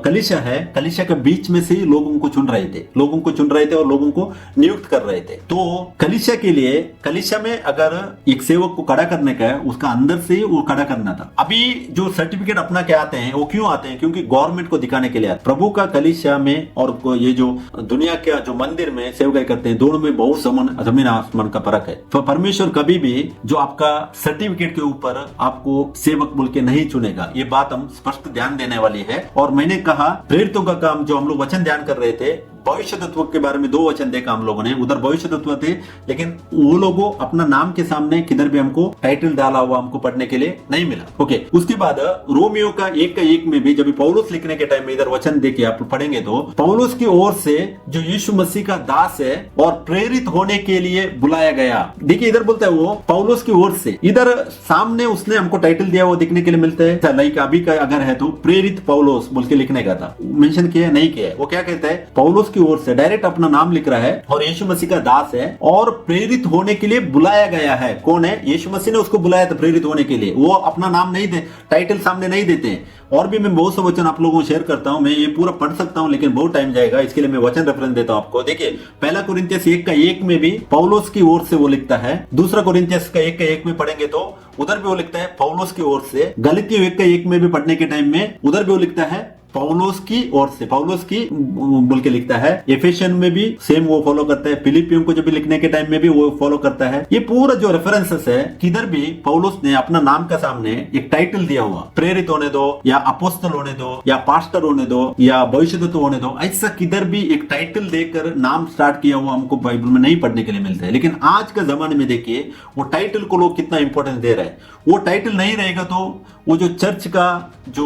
कलीसिया है, कलीसिया के बीच में से ही लोगों को चुन रहे थे और लोगों को नियुक्त कर रहे थे। तो कलीसिया के लिए, कलीसिया में अगर एक सेवक को खड़ा करने का है, उसका अंदर से ही वो खड़ा करना था। अभी जो सर्टिफिकेट अपना के आते हैं वो क्यों आते हैं, क्योंकि गवर्नमेंट को दिखाने के लिए आते। प्रभु का कलीसिया में और ये जो दुनिया के जो मंदिर में सेवकाई करते हैं, दोनों में बहुत जमीन आसमान का फर्क है। तो परमेश्वर कभी भी जो आपका सर्टिफिकेट के ऊपर आपको सेवक बोल के नहीं चुनेगा, ये बात हम स्पष्ट ध्यान देने वाली है। और मैंने कहा प्रेरितों का काम, जो हम लोग वचन ध्यान कर रहे थे, भविष्य तत्व के बारे में 2 वचन देखा हम लोगों ने। उधर भविष्य तत्व थे, लेकिन वो लोगों अपना नाम के सामने किधर भी हमको टाइटल डाला हुआ हमको पढ़ने के लिए नहीं मिला। ओके, उसके बाद रोमियो का 1 में भी जब पौलुस लिखने के टाइम में इधर वचन देखिए आप पढ़ेंगे तो, पौलुस की ओर से जो यीशु मसीह का दास है और प्रेरित होने के लिए बुलाया गया। देखिए इधर बोलता है वो पौलुस की ओर से, इधर सामने उसने हमको टाइटल दिया वो देखने के लिए मिलता है। लाइक अभी का अगर है तो प्रेरित पौलुस बोल के लिखने का था, मेंशन किया नहीं किया है। वो क्या कहता है, पौलुस की ओर से डायरेक्ट अपना नाम लिख रहा है और यीशु मसीह का दास है और प्रेरित होने के लिए बुलाया गया है। कौन है, यीशु मसीह ने उसको बुलाया था प्रेरित होने के लिए। वो अपना नाम नहीं दे, टाइटल सामने नहीं देते। और भी मैं बहुत से वचन आप लोगों को शेयर करता हूं, मैं ये पूरा पढ़ सकता हूं लेकिन बहुत टाइम जाएगा, इसके लिए मैं वचन रेफरेंस देता हूं आपको। देखिए पहला कोरिन्थियस 1 में भी पौलुस की ओर से वो लिखता है। दूसरा कोरिन्थियस का 1 में पढ़ेंगे तो उधर भी वो लिखता है पौलुस की ओर से। गलातियों 1 में भी पढ़ने के टाइम में उधर भी वो लिखता है पौलुस की ओर से, पौलुस की बोल के लिखता है। एफेसियन में भी सेम वो फॉलो करता है। फिलिपियों को जब भी लिखने के टाइम में भी वो फॉलो करता है। ये पूरा जो रेफरेंसेस है, किधर भी पौलुस ने अपना नाम का सामने एक टाइटल दिया हुआ, प्रेरित होने दो या अपोस्तल होने दो या पास्टर होने दो या भविष्यद्वक्ता होने दो, ऐसा किधर भी एक टाइटल देकर नाम स्टार्ट किया हुआ हमको बाइबल में नहीं पढ़ने के लिए मिलता है। लेकिन आज के जमाने में देखिए वो टाइटल को लोग कितना इंपॉर्टेंस दे रहे हैं। वो टाइटल नहीं रहेगा तो वो जो चर्च का जो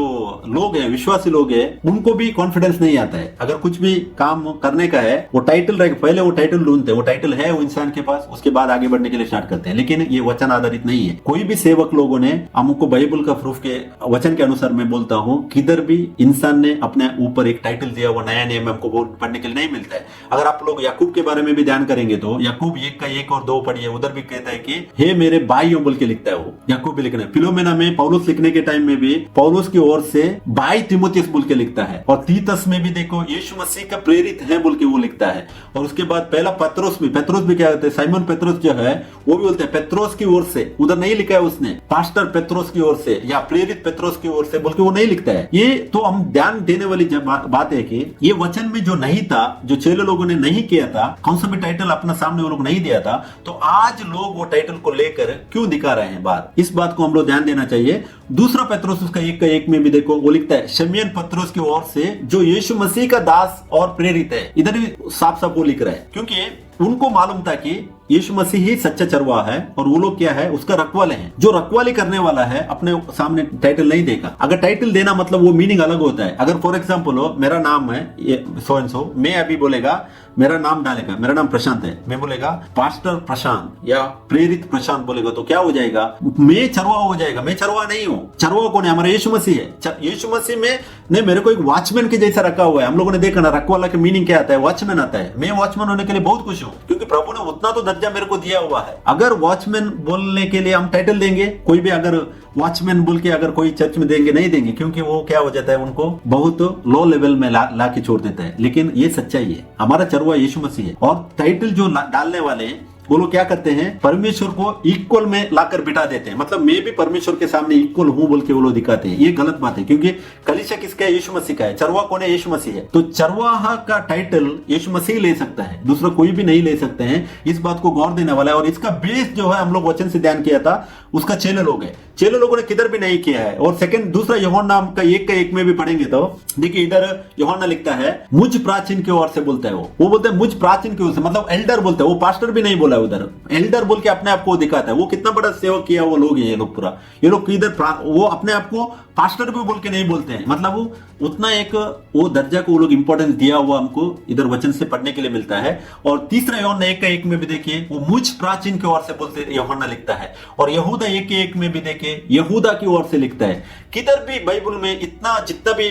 लोग हैं, विश्वासी लोग हैं, है उनको भी कॉन्फिडेंस नहीं आता है। अगर कुछ भी काम करने का है वो टाइटल रहेगा, पहले वो टाइटल ढूंढते हैं, वो टाइटल है वो इंसान के पास, उसके बाद आगे बढ़ने के लिए स्टार्ट करते हैं। लेकिन ये वचन आधारित नहीं है। कोई भी सेवक लोगों ने, हमको बाइबल का प्रूफ के वचन के अनुसार मैं बोलता हूँ, किधर भी इंसान ने अपने ऊपर एक टाइटल दिया हुआ नया नियम हमको पढ़ने के लिए नहीं मिलता है। अगर आप लोग याकूब के बारे में भी ध्यान करेंगे तो याकूब 1 का 1 और 2 पढ़िए, उधर भी कहता है कि हे मेरे भाइयों बोल के लिखता है, वो याकूब भी लिखना है। फिलोमेना में पौलुस लिखने के टाइम में भी पौलुस की ओर से भाई तीमुथियुस बोल के लिखता है। और तीतस में भी देखो यीशु मसीह का प्रेरित है बोल के वो लिखता है। और उसके बाद पहला पत्रोस भी क्या कहते हैं, साइमन पेत्रोस जो है वो भी बोलते हैं पेत्रोस की ओर से, उधर नहीं लिखा है उसने पास्टर पेत्रोस की ओर से या प्रेरित पेत्रोस की ओर से बोल के वो नहीं लिखता है। ये तो हम ध्यान देने वाली बात है कि ये वचन में जो नहीं था, जो चेले लोगों ने नहीं किया था, कौन सा भी टाइटल अपना सामने वो लोग नहीं दिया था, तो आज लोग वो टाइटल को लेकर क्यों दिखा रहे हैं बात, इस बात को हम लोग ध्यान देना चाहिए। दूसरा पत्रोस उसका 1 का 1 में भी देखो वो लिखता है शमयन पत्रोस की ओर से जो यीशु मसीह का दास और प्रेरित है। इधर भी साफ साफ वो लिख रहा है, क्योंकि उनको मालूम था कि यीशु मसीह ही सच्चा चरवाहा है और वो लोग क्या है उसका रखवाले हैं। जो रखवाली करने वाला है अपने सामने टाइटल नहीं देगा। अगर टाइटल देना मतलब वो मीनिंग अलग होता है। अगर फॉर एग्जांपल हो मेरा नाम है ये सो एंड सो, मैं अभी बोलेगा मेरा नाम डालेगा, मेरा नाम प्रशांत है, मैं बोलेगा पास्टर प्रशांत या प्रेरित प्रशांत बोलेगा तो क्या हो जाएगा, मैं चरवाहा हो जाएगा। मैं चरवाहा नहीं हूँ। चरवाहा कौन है? हमारा यीशु मसीह है। यीशु मसीह में ने मेरे को एक वॉचमैन के जैसा रखा हुआ है। हम लोगों ने देखा ना रखवाला का मीनिंग क्या आता है, वॉचमैन आता है। मैं वॉचमैन होने के लिए बहुत खुश हूँ, क्योंकि प्रभु ने उतना तो दर्जा मेरे को दिया हुआ है। अगर वॉचमैन बोलने के लिए हम टाइटल देंगे, कोई भी अगर वॉचमैन बोल के अगर कोई चर्च में देंगे, नहीं देंगे, क्योंकि वो क्या हो जाता है उनको बहुत लो लेवल में ला के छोड़ देता है। लेकिन ये सच्चाई है, हमारा चरवाहा यीशु मसीह है। और टाइटल जो डालने वाले हैं वो लोग क्या करते हैं, परमेश्वर को इक्वल में लाकर बिठा देते हैं। मतलब मैं भी परमेश्वर के सामने इक्वल हूं बोल के वो लोग दिखाते हैं। ये गलत बात है, क्योंकि कलीसिया किसका है? यीशु मसीह का है। चरवाहा कौन है? यीशु मसीह है। तो चरवाहा का टाइटल यीशु मसीह ले सकता है, दूसरा कोई भी नहीं ले सकते हैं। इस बात को गौर देने वाला है। और इसका बेस जो है हम लोग वचन से ध्यान किया था, उसका चेले लोग है। चेले लोगों ने किधर भी नहीं किया है। और सेकंड दूसरा यूहन्ना का 1 का 1 में भी पढ़ेंगे तो देखिए इधर यूहन्ना लिखता है मुझ प्राचीन की ओर से बोलता है। वो बोलते हैं मुझ प्राचीन की ओर से, मतलब एल्डर बोलते हैं। वो पास्टर भी नहीं बोला, उधर एल्डर बोल के अपने आप को दिखाता है। वो कितना बड़ा सेवक किया वो लोग है ये लोग पूरा। ये लोग किधर वो अपने आप को पास्टर भी बोल के नहीं बोलते हैं। मतलब वो उतना एक वो दर्जा को वो लोग इंपॉर्टेंस दिया हुआ हमको इधर वचन से पढ़ने के लिए मिलता है। और तीसरा यूहन्ना 1 का 1 में भी देखिए वो मुझ प्राचीन की ओर से बोलते यूहन्ना लिखता है। और यहूदा 1 के 1 में भी देखिए यहूदा की ओर से लिखता है। किधर भी बाइबल में इतना जितना भी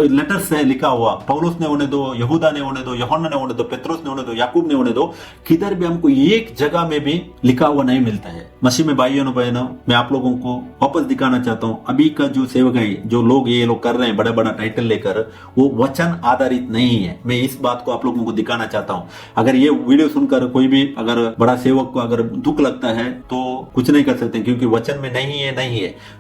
लेटर्स है लिखा हुआ, पौलुस ने होने दो, यहूदा ने होने दो, यूहन्ना ने होने दो, पेत्रोस ने होने दो, याकूब ने होने दो, किधर भी हमको एक जगह में भी लिखा हुआ नहीं मिलता है। मसीह में भाइयों बहनों, मैं आप लोगों को वापस दिखाना चाहता हूं, अभी का जो सेवक है, जो लोग ये लोग कर रहे हैं बड़ा बड़ा टाइटल लेकर, वो वचन आधारित नहीं है। मैं इस बात को आप लोगों को दिखाना चाहता हूं। अगर ये वीडियो सुनकर कोई भी अगर बड़ा सेवक को अगर दुख लगता है तो कुछ नहीं कर सकते, क्योंकि वचन में नहीं है।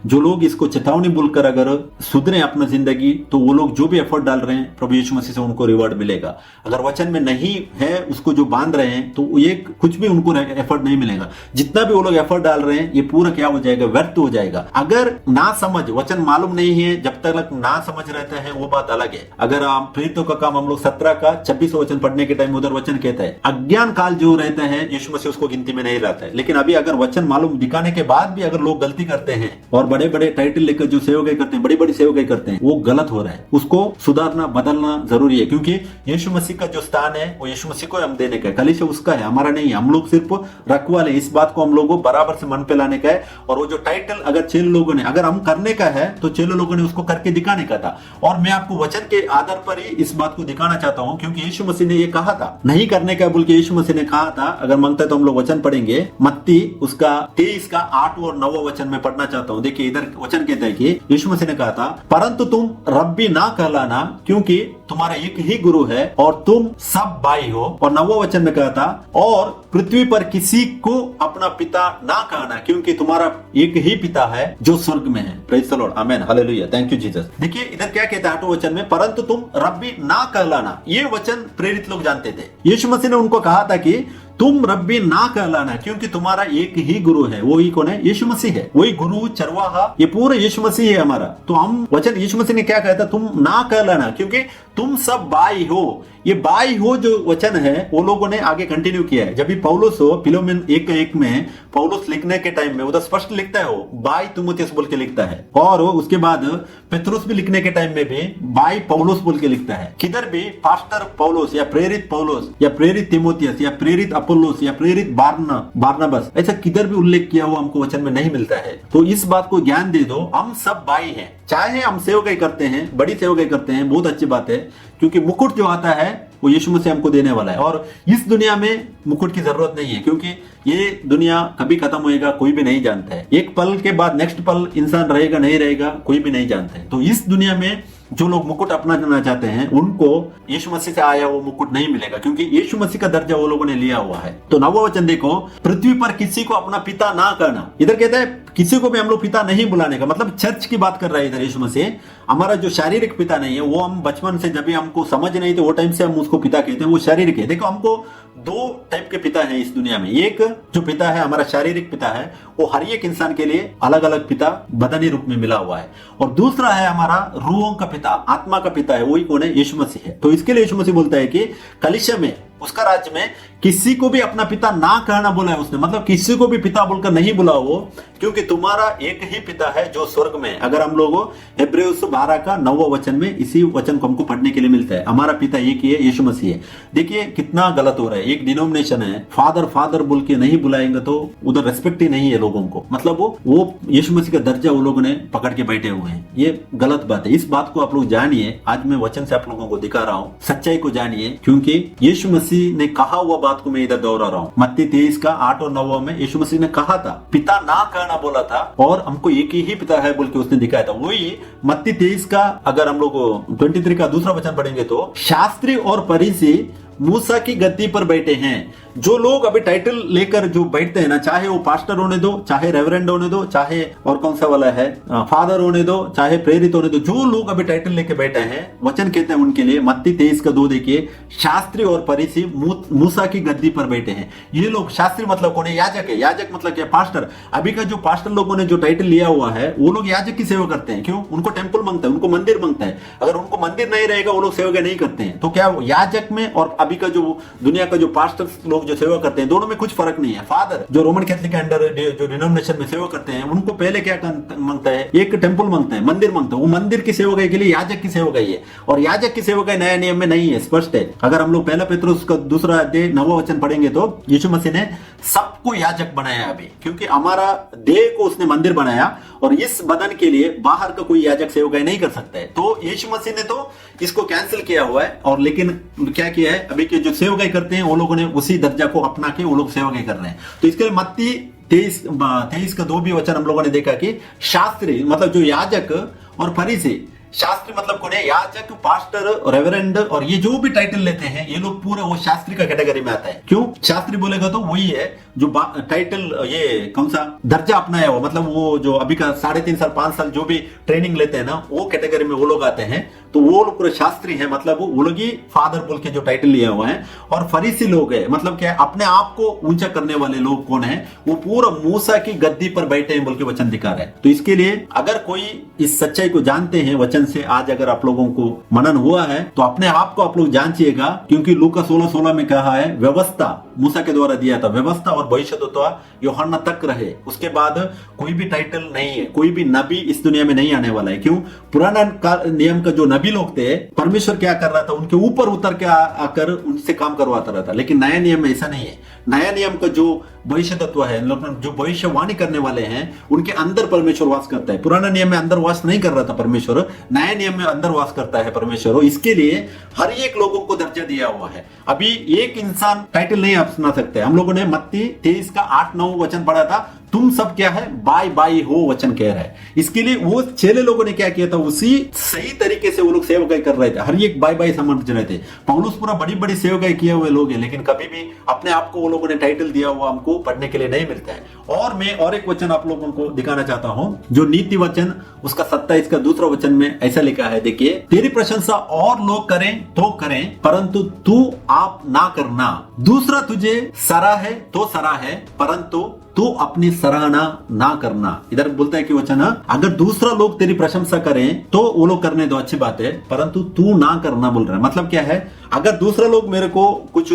जो लोग इसको चेतावनी बोलकर अगर सुधरे अपना जिंदगी, तो वो लोग जो भी एफर्ट डाल रहे हैं प्रभु यीशु मसीह से उनको रिवॉर्ड मिलेगा। अगर वचन में नहीं है उसको जो बांध रहे हैं, तो ये कुछ भी उनको एफर्ट नहीं मिलेगा। जितना भी वो लोग एफर्ट डाल रहे हैं ये पूरा क्या हो जाएगा, व्यर्थ हो जाएगा। अगर ना समझ, वचन मालूम नहीं है, जब तक ना समझ रहता है वो बात अलग है। अगर आप प्रेरितों का काम हम लोग 17 का 26 वचन पढ़ने के टाइम उधर वचन कहता है अज्ञान काल जो रहता है यीशु मसीह उसको गिनती में नहीं लाता है। लेकिन अभी अगर वचन मालूम दिखाने के बाद भी अगर लोग गलती करते हैं और बड़े बड़े टाइटल लेकर जो सेवकाई करते हैं, बड़ी बड़ी सेवकाई करते हैं, वो गलत हो रहा है। उसको सुधारना बदलना जरूरी है, क्योंकि यीशु मसीह का जो स्थान है वो यीशु मसीह को हम देने का है। कलीसिया उसका है, हमारा नहीं है। हम लोग सिर्फ रखवाले। इस बात को हम लोगों को बराबर से मन पे लाने का है। और वो जो टाइटल अगर चेले लोगों ने, अगर हम करने का है तो चेले लोगों ने उसको करके दिखाने का था। और मैं आपको वचन के आधार पर ही इस बात को दिखाना चाहता हूं, क्योंकि यीशु मसीह ने ये कहा था नहीं करने का बोल के यीशु मसीह ने कहा था। अगर मांगता है तो हम लोग वचन पढ़ेंगे, मत्ती उसका 23 का 8 और 9 वचन में पढ़ना चाहता हूं। देखिए इधर वचन कहता है कि यीशु मसीह ने कहा था परंतु तुम रब्बी ना कहलाना, क्योंकि तुम्हारा एक ही गुरु है और तुम सब भाई हो। और 9वां वचन में कहा था और पृथ्वी पर किसी को अपना पिता ना कहना, क्योंकि तुम्हारा एक ही पिता है जो स्वर्ग में है। Praise the Lord, amen, hallelujah, thank you Jesus. देखिए इधर क्या कहता है 8वें वचन में, परंतु तुम रब्बी ना कहलाना। ये वचन प्रेरित लोग जानते थे। यीशु मसीह ने उनको कहा था कि तुम रब्बी ना कहलाना, क्योंकि तुम्हारा एक ही गुरु है। वही कौन है? यीशु मसीह है। वही गुरु, चरवाहा, ये पूरा यीशु मसीह है हमारा। तो हम वचन यीशु मसीह ने क्या कहता, तुम ना कहलाना क्योंकि तुम सब बाई हो। ये बाई हो जो वचन है वो लोगों ने आगे कंटिन्यू किया है। जब भी पौलुस हो फिलोमेन 1:1 में पौलुस लिखने के टाइम में उधर स्पष्ट लिखता है, वो बाई तीमुथियुस बोल के लिखता है। और उसके बाद पेत्रुस भी लिखने के टाइम में भी बाई पौलुस बोल के लिखता है। किधर भी पास्टर पौलुस या प्रेरित तीमुथियुस या प्रेरित अपोलोस या प्रेरित बारनबास, ऐसा किधर भी उल्लेख किया हुआ हमको वचन में नहीं मिलता है। तो इस बात को ज्ञान दे दो, हम सब भाई हैं। चाहे हम सेवकाई करते हैं, बड़ी सेवकाई करते हैं, बहुत अच्छी बात है, क्योंकि मुकुट जो आता है वो यीशु मसीह हमको देने वाला है। और इस दुनिया में मुकुट की जरूरत नहीं है, क्योंकि ये दुनिया कभी खत्म होएगा कोई भी नहीं जानता है। एक पल के बाद नेक्स्ट पल इंसान रहेगा नहीं रहेगा कोई भी नहीं जानता है। तो इस दुनिया में जो लोग मुकुट अपनाना चाहते हैं उनको यीशु मसीह से आया वो मुकुट नहीं मिलेगा, क्योंकि यीशु मसीह का दर्जा वो लोगों ने लिया हुआ है। तो नवा वचन देखो, पृथ्वी पर किसी को अपना पिता ना कहना। इधर कहता है किसी को भी हम लोग पिता नहीं बुलाने का, मतलब चर्च की बात कर रहा है इधर यीशु मसीह। हमारा जो शारीरिक पिता नहीं है, वो हम बचपन से जब भी हमको समझ नहीं थे वो टाइम से हम उसको पिता कहते हैं, वो शारीरिक है। देखो हमको दो टाइप के पिता हैं इस दुनिया में। एक जो पिता है हमारा शारीरिक पिता है, वो हर एक इंसान के लिए अलग अलग पिता बदनी रूप में मिला हुआ है। और दूसरा है हमारा रूहों का पिता, आत्मा का पिता है, वही कौन है? यीशु मसीह है। तो इसके लिए यीशु मसीह बोलता है कि कलीसिया में, उसका राज्य में किसी को भी अपना पिता ना कहना बोला है उसने, मतलब किसी को भी पिता बोलकर नहीं बुलाओ, क्योंकि तुम्हारा एक ही पिता है जो स्वर्ग में। अगर हम लोग हेब्रेयस 12 का 9वां वचन में इसी वचन को हमको पढ़ने के लिए मिलता है, हमारा पिता एक ही है, यीशु मसीह है। देखिए कितना गलत हो रहा है। एक डिनोमिनेशन है, फादर बोल के नहीं बुलाएंगे तो उधर रेस्पेक्ट ही नहीं है लोगों को, मतलब वो यीशु मसीह का दर्जा वो लोगों ने पकड़ के बैठे हुए हैं। ये गलत बात है। इस बात को आप लोग जानिए। आज मैं वचन से आप लोगों को दिखा रहा हूँ, सच्चाई को जानिए, क्योंकि यीशु मसीह ने कहा हुआ बात को मैं इधर दोहरा रहा हूँ। मत्ती 23 का 8 और 9 में यीशु मसीह ने कहा था, पिता ना कहना बोला था, और हमको एक ही पिता है बोल के उसने दिखाया था। वही मत्ती 23 का अगर हम लोग 23 का दूसरा वचन पढ़ेंगे तो, शास्त्री और फरीसी मूसा की गद्दी पर बैठे हैं। जो लोग अभी टाइटल लेकर जो बैठते हैं ना, चाहे वो पास्टर होने दो, चाहे रेवरेंड होने दो, चाहे और कौन सा वाला है फादर होने दो, चाहे प्रेरित होने दो, जो लोग अभी टाइटल लेके बैठे हैं, वचन कहते हैं उनके लिए, मत्ती 23 का 2 देखिए, शास्त्री और फरीसी मूसा की गद्दी पर बैठे हैं। ये लोग, शास्त्री मतलब कौन है? याजक है। याजक मतलब क्या? पास्टर। अभी का जो पास्टर लोगों ने जो टाइटल लिया हुआ है वो लोग याजक की सेवा करते हैं। क्यों? उनको टेम्पल मांगता है, उनको मंदिर मांगता है। अगर उनको मंदिर नहीं रहेगा वो लोग सेवा नहीं करते हैं। तो क्या याजक में और अभी का जो दुनिया का जो पास्टर लोग जो सेवा करते हैं, दोनों में कुछ फर्क नहीं है। फादर जो रोमन कैथोलिक के अंडर जो डिनोमिनेशन में सेवा करते हैं, उनको पहले क्या मांगता है? एक टेम्पल मांगता है, मंदिर मांगता है। वो मंदिर की सेवा के लिए याजक की सेवा है, और याजक की सेवा नया नियम में नहीं है, स्पष्ट है। अगर हम लोग पहला पेत्रुस का 2 अध्याय 9वां वचन पढ़ेंगे तो यीशु मसीह ने सबको याजक बनाया अभी, क्योंकि हमारा देह को उसने मंदिर बनाया, और इस बदन के लिए बाहर का कोई याजक सेवकाई नहीं कर सकता है। तो यीशु मसीह ने तो इसको कैंसिल किया हुआ है, और लेकिन क्या किया है, अभी के जो सेवकाई करते हैं वो लोगों ने उसी दर्जा को अपना के वो लोग सेवकाई कर रहे हैं। तो इसके लिए मत्ती 23 का 2 भी वचन हम लोगों ने देखा कि शास्त्री मतलब जो याजक और फरीसी, शास्त्री मतलब कौन है? याजक, पास्टर, रेवरेंड, और ये जो भी टाइटल लेते हैं ये लोग पूरा वो शास्त्री का कैटेगरी में आता है। क्यों शास्त्री बोलेगा? तो वही है जो टाइटल, ये कौन सा दर्जा अपनाया हो, मतलब वो जो अभी का 3.5 साल 5 साल जो भी ट्रेनिंग लेते हैं ना, वो कैटेगरी में वो लोग आते हैं। तो वो लोग पूरे शास्त्री हैं, मतलब वो लोग ही फादर बोल के जो टाइटल लिया हुआ है। और फरीसी लोग है, मतलब क्या है? अपने आप को ऊंचा करने वाले लोग कौन है? वो पूरा मूसा की गद्दी पर बैठे हैं बोल के वचन दिखा रहे हैं। तो इसके लिए अगर कोई इस सच्चाई को जानते हैं वचन से, आज अगर आप लोगों को मनन हुआ है तो अपने आप को आप लोग जांचिएगा, क्योंकि लूका 16:16 में कहा है, व्यवस्था मूसा के द्वारा दिया था, व्यवस्था और भविष्यद्वक्ता यूहन्ना तक रहे, उसके बाद कोई भी टाइटल नहीं है, कोई भी नबी इस दुनिया में नहीं आने वाला है। क्यों? पुराना नियम का जो नबी लोग थे, परमेश्वर क्या कर रहा था? उनके ऊपर उतर के आकर उनसे काम करवाता रहा था। लेकिन नया नियम में ऐसा नहीं है। नया नियम का जो भविष्य तत्व है, जो भविष्यवाणी करने वाले हैं, उनके अंदर परमेश्वर वास करता है। पुराना नियम में अंदर वास नहीं कर रहा था परमेश्वर, नया नियम में अंदर वास करता है परमेश्वर। इसके लिए हर एक लोगों को दर्जा दिया हुआ है। अभी एक इंसान टाइटल नहीं अपना सकते। हम लोगों ने मत्ती 23 का 8-9 वचन पढ़ा था, तुम सब क्या है, बाय बाय हो वचन कह रहा है। इसके लिए वो चेले लोगों ने क्या किया था, उसी सही तरीके से वो लोग सेवकाई कर रहे थे, हर एक बाय बाय समझ रहे थे। पौलुस पूरा बड़ी बड़ी सेवकाई किए हुए लोग हैं, लेकिन कभी भी अपने आप को वो लोगों ने टाइटल दिया हुआ हमको पढ़ने के लिए नहीं मिलता है। और मैं और एक वचन आप लोगों को दिखाना चाहता हूं, जो नीति वचन उसका 27 का दूसरा वचन में ऐसा लिखा है, देखिए, तेरी प्रशंसा और लोग करें तो करें, परंतु तू आप ना करना। दूसरा तुझे सराहे तो सराहे, परंतु तू अपनी सराहना ना करना। इधर बोलता है कि वचन, अगर दूसरा लोग तेरी प्रशंसा करें तो वो लोग करने दो, अच्छी बात है, परंतु तू ना करना बोल रहा है। मतलब क्या है, अगर दूसरा लोग मेरे को कुछ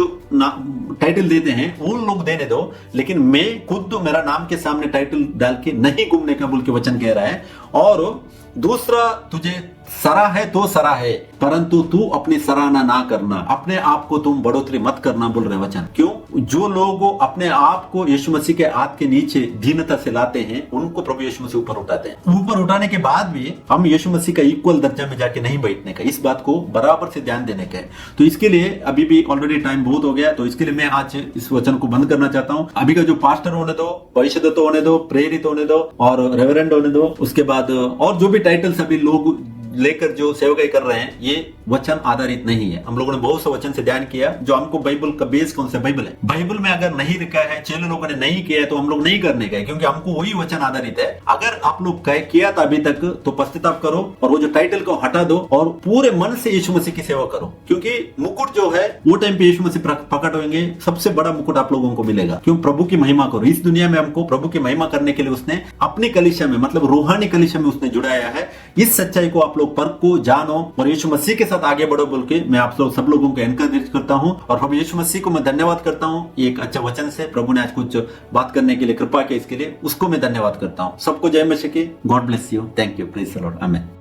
टाइटल देते हैं वो लोग देने दो, लेकिन मैं खुद मेरा नाम के सामने टाइटल डाल के नहीं घूमने का बोल के वचन कह रहा है। और दूसरा तुझे सराहे तो सराहे, परंतु तू अपनी सराहना ना करना, अपने आप को तुम बढ़ोतरी मत करना बोल रहे वचन। क्यों? जो लोग अपने आप को यीशु मसीह के हाथ के नीचे दीनता से लाते हैं, उनको प्रभु यीशु मसीह ऊपर उठाते हैं। ऊपर उठाने के बाद भी हम यीशु मसीह का इक्वल दर्जा में जाके नहीं बैठने का, इस बात को बराबर से ध्यान देने का है। तो इसके लिए अभी भी ऑलरेडी टाइम बहुत हो गया, तो इसके लिए मैं आज इस वचन को बंद करना चाहता हूँ। अभी का जो पास्टर होने दो, भविष्यद्वक्ता होने दो, प्रेरित होने दो और रेवरेंड होने दो, उसके बाद और जो भी टाइटल सभी लोग लेकर जो सेवकाई कर रहे हैं, ये वचन आधारित नहीं है। हम लोगों ने बहुत से वचन से ध्यान किया, जो हमको बाइबल का बेस कौन सा बाइबल है, बाइबल में अगर नहीं लिखा है, चेले लोगों ने नहीं किया है, तो हम लोग नहीं करने का है, क्योंकि हमको वही वचन आधारित है। अगर आप लोग किया था अभी तक, तो पश्चाताप करो और वो जो टाइटल को हटा दो और पूरे मन से यीशु मसीह की सेवा करो, क्योंकि मुकुट जो है वो टाइम पे यीशु मसीह प्रकट होंगे, सबसे बड़ा मुकुट आप लोगों को मिलेगा। क्यों? प्रभु की महिमा करो। इस दुनिया में हमको प्रभु की महिमा करने के लिए उसने अपनी कलीसिया में, मतलब रूहानी कलीसिया में उसने जुड़ाया है। इस सच्चाई को आप लोग परखो, जानो और यीशु मसीह के साथ आगे बढ़ो बोल के मैं आप सब लोगों को एनकरेज करता हूं। और प्रभु यीशु मसीह को मैं धन्यवाद करता हूं, एक अच्छा वचन से प्रभु ने आज कुछ बात करने के लिए कृपा की, इसके लिए उसको मैं धन्यवाद करता हूं। सबको जय मसीह की। God bless you. Thank you. Praise the Lord. आमीन।